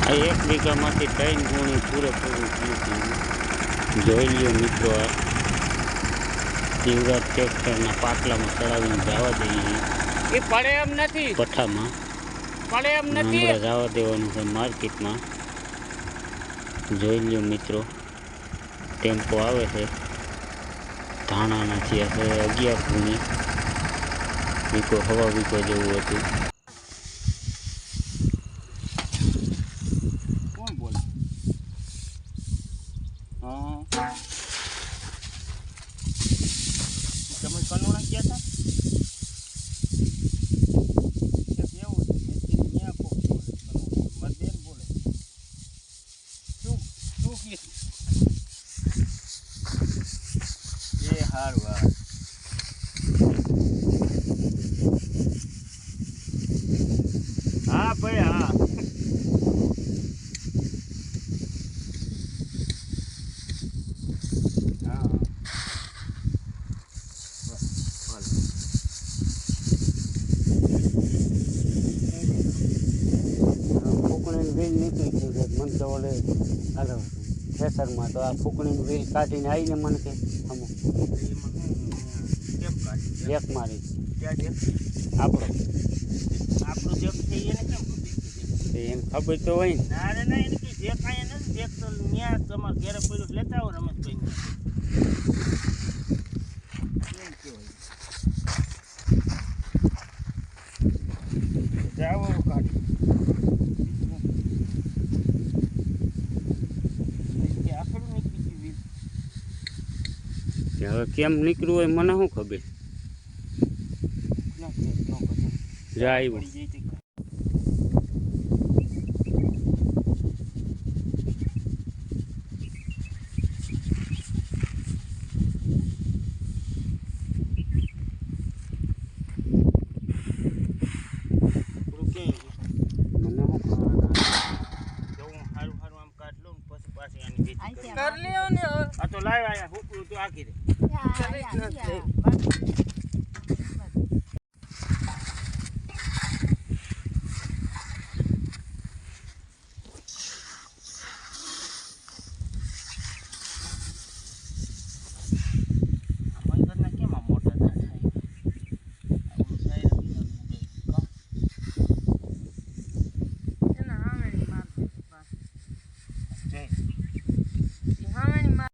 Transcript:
આ 1 વીઘામાંથી 3 ગુણી પૂરેપૂરું થયું. જોઈ લ્યો મિત્રો, આ જીવરાજ ટ્રેક્ટરના પાટલામાં ચડાવીને જવા દઈએ. એ પડે એમ નથી, પઠ્ઠામાં પડે એમ નથી. હમણાં જવા દેવાનું છે માર્કેટમાં. જોઈ લ્યો મિત્રો, ટેમ્પો આવે છે. ધાણાના થયા છે 11 ગુણી, વીકો હવા વીકો જેવું હતું. કોણ બોલે? હા, તમે કનોણા ગયા હતા? એવું ત્યાં કોક બોલે, મતદેન બોલે. શું શું કીધું? એ હારું હા. હા ભાઈ હા. ફૂકણીની વ્હીલ નીકળી ગયું છે. મને તો ઓલે હાલો થેસરમાં તો આ ફૂકણીની વ્હીલ કાઢીને આવીને મને કે અમુક જેક મારી આપણો જેક છે એને કેમ એને ખબર તો હોય ને. ના રે ના, એને કઈ જેક અહીંયા નથી. જેક તો ત્યાં તમારે ઘેરે પડ્યું લેતા આવો રમેશભાઈ. કેમ કેવાય જાઓ કાઢી હવે કેમ નીકળ્યું હોય મને શું ખબર. જા આવ્યું. આ તો લાવ્યા હુકડું તો આખી દે.